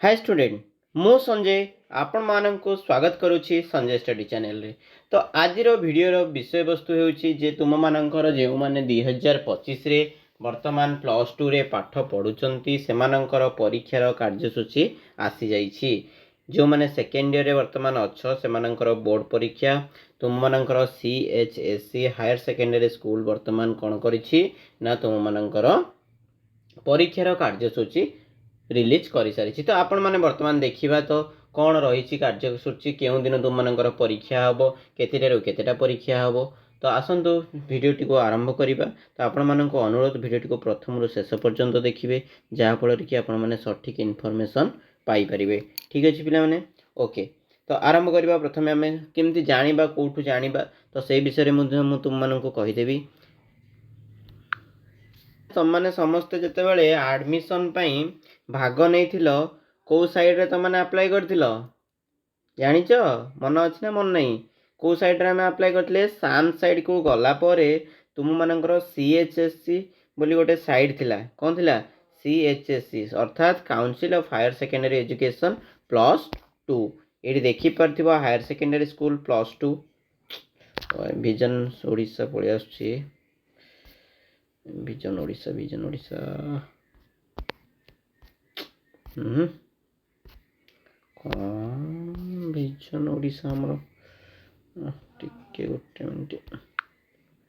Hi student मु संजय आपण मानक स्वागत करुच्ची संजय स्टडी चैनल रे। तो आज भिडर विषय वस्तु होउची जे तुम मानकर जो माने 2025 रे वर्तमान प्लस टू रे पाठ पढ़ुचंती सेमानकर परीक्षार कार्यसूची आसी जाइछि। जो माने सेकेंड ईयर रे वर्तमान अच्छ सेमानकर बोर्ड परीक्षा तुम मानकर CHSC हायर सेकेंडरी स्कूल वर्तमान कोन करिछि ना तुम मानकर परीक्षार कार्यसूची रिलीज कर सारी। तो आपण मैंने बर्तमान देखा तो कौन रही कार्यसूची केउं दिन तुम मानकर परीक्षा हम केतेटा परीक्षा हम। तो आसतु भिडटी को आरंभ करवा। तो आपण मानक अनुरोध भिडटी को प्रथम रु शेष पर्यंत देखिए जहाँफल कि आपण मैंने सठिक इनफॉरमेशन पाइपर। ठीक अच्छे पे ओके। तो आरंभ करवा प्रथम आम केमती जाना कौटू जाना तो से विषय में तुम मानक कहीदेवी। तुमने समस्ते जितेबाला आडमिशन भाग नहीं कौ साइड रे तुमने अप्लाई करथिलो जानिच मन अच्छी ना मन नहीं कौ साइड रे आमे अप्लाई करथिले साम साइड को गला परे तुम मानकर CHSC बोली गोटे साइड थिला कौन थिला CHSC अर्थात council of higher secondary education plus two. ये देखी पार्थिबो higher secondary school plus two vision Odisha पळि आछी विजन ओडिशा विजन ओडिशा हमरो टिके गोटे minute.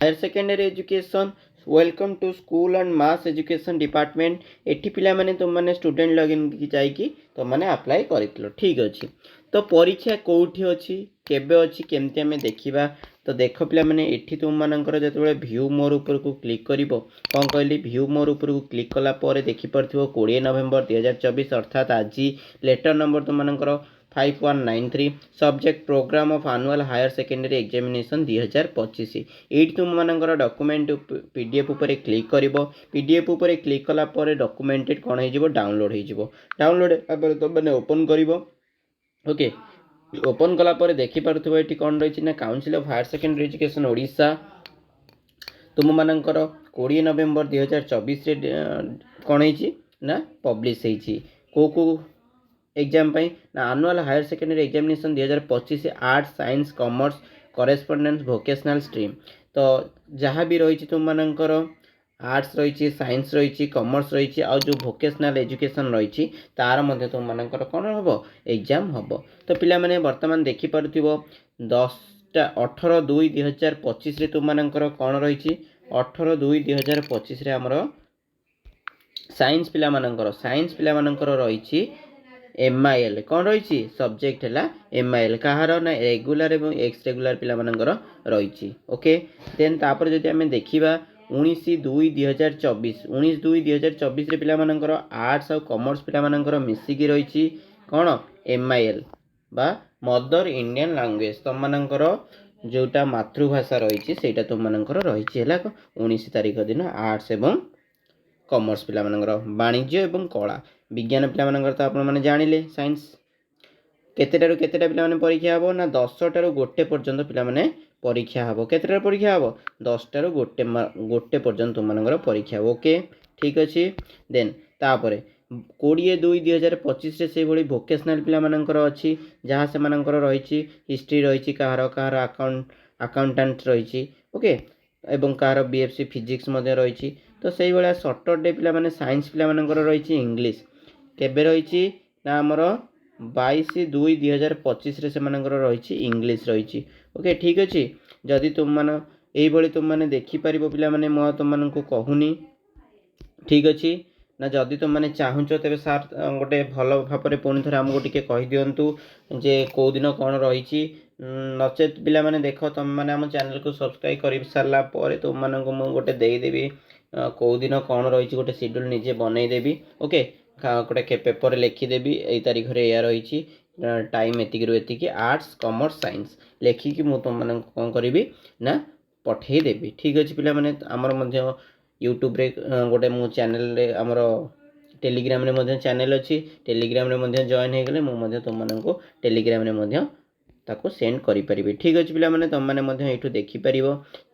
Higher secondary education welcome to school and mass education department. एठी पिला माने तुम माने स्टूडेंट लॉगिन की जाइकी तुम माने अप्लाई करितलो। ठीक अछि। तो परीक्षा कोठी अछि केबे अछि केमती हमें देखिबा। तो देख पिला माने एठी तुम मानकर जतबे व्यू मोर ऊपर को क्लिक करिवो कोन कहली व्यू मोर ऊपर को क्लिक कला परे देखि परथिवो 20 नवंबर 2024 अर्थात आज लेटर नंबर तुम मानकर 5193 subject program of annual higher secondary examination 2025। ये तुम मानकर डॉक्यूमेंट PDF ऊपर क्लिक करिवो PDF ऊपर क्लिक कला परे डॉक्यूमेंटेड कोन हे जिवो डाउनलोड हे जिवो डाउनलोड पर तो माने ओपन करिवो। ओके ओपन कला परे देखि पारुथबो एठी कोन रहिछि ना council of higher secondary education Odisha तुम मानकर 20 नवंबर 2024 रे कोन हेछि ना पब्लिश हेछि को एग्जाम ना annual higher secondary examination 2025 arts science commerce correspondence vocational stream. तो जहाँ भी रही तुम मानकर आर्ट्स रही साइंस रही कॉमर्स रही आ जो वोकेशनल एजुकेशन रही तार मध्य तुम मानकर कौन हम एग्जाम हम। तो पिला माने वर्तमान देखि पारुथिबो 18/2/2025 रे तुम मानकर कौन रही 18/2/2025 रे हमरो साइंस पिला मानकर रही MIL कौन रही सब्जेक्ट है MIL कहार ना रेगुलर एवं एक्स रेगुलर पिला मानकर रही। ओके देन तापर जदि आमे देखिबा 19/2/2024 19/2/2024 रे पिला मानकर आर्ट्स और कॉमर्स पिला मानकर मिसिकी रही कौन MIL बा मदर इंडियन लैंग्वेज तुम मानकर जोटा मातृभाषा रही सेटा तुम मानकर रही 19 तारिख दिन आर्ट्स एवं कॉमर्स पिला मानकर वाणिज्य एवं कला विज्ञान पिला मानकर तो आपण माने जानिले साइंस केतेटारु केतेटा पिला माने परीक्षा हबो ना 10टारु गोटे पर्यंत पिला माने परीक्षा हबो केतेटारु परीक्षा हबो 10टारु गोटे पर्यंत तुम मानकर परीक्षा हबो। ओके ठीक अछि। देन तापरे 20/2/2025 रे से भली वोकेशनल पिला मानकर अछि जहाँ से मानकर रही हिस्ट्री रही कहार अकाउंटेंट रही ओके एवं कहार BFC फिजिक्स मध्य रही। तो से भाया सटरडे पिला माने साइंस पिला मानकर रही इंग्लिश केबे रही ना आमर 22/2/2025 रे से मानकर रही इंग्लिश रही। ओके ठीक अच्छे। जदि तुम मान यही तुम मैंने देखिपर पिला माने मो तुम मानक कहूनी ठीक अच्छे ना जदि तुम मैंने चाहूच तेरे सार गोटे भल भाव में पुणी थे आमको टिके कही दिंतु जे कौ दिन कौन रही नचेत पिला माने देख तुम मैंने आम चैनल को सब्सक्राइब कर सारा तुम मानक मुझे गोटे देदेवी कौ दिन कौन रही गोटे शेड्यूल निजे बनईदेवी। ओके गोटे पेपर लिखिदेवी यही तारीख रे या रही टाइम एतिक रु एतिक आर्ट्स कॉमर्स साइंस लेखिकी मुझे तुम मानक कौन करी ना पठेदेवी। ठीक अच्छे पिला माने आमर यूट्यूब रे गोटे मो चैनल रे आमर टेलीग्राम रे मध्य चैनल अच्छी टेलीग्राम रे मध्य जॉइन हो गले मुझे तुम मानक टेलीग्राम रे मध्य ताको सेंड करें। ठीक अच्छे पे तुमने ये देखिपर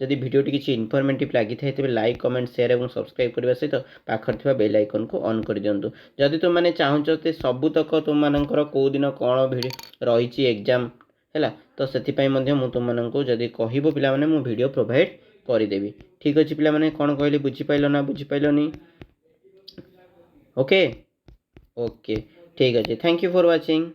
जदि भिडियोटी किसी इनफर्मेटिव लगी था तेज लाइक कमेंट शेयर और सब्सक्राइब करने सहित पाखर बेल आइकन को ऑन कर दिंतु। जदि तुमने चाहते सबुतक तुम कौ दिन कौन भिडियो रही एग्जाम है तो से तुमको जदि कह पे मुझे भिडियो प्रोवाइड करदेवी। ठीक अच्छे पे कौन कहली बुझीपाल ना बुझीपालनी? ओके ओके ठीक अच्छे। Thank you for watching.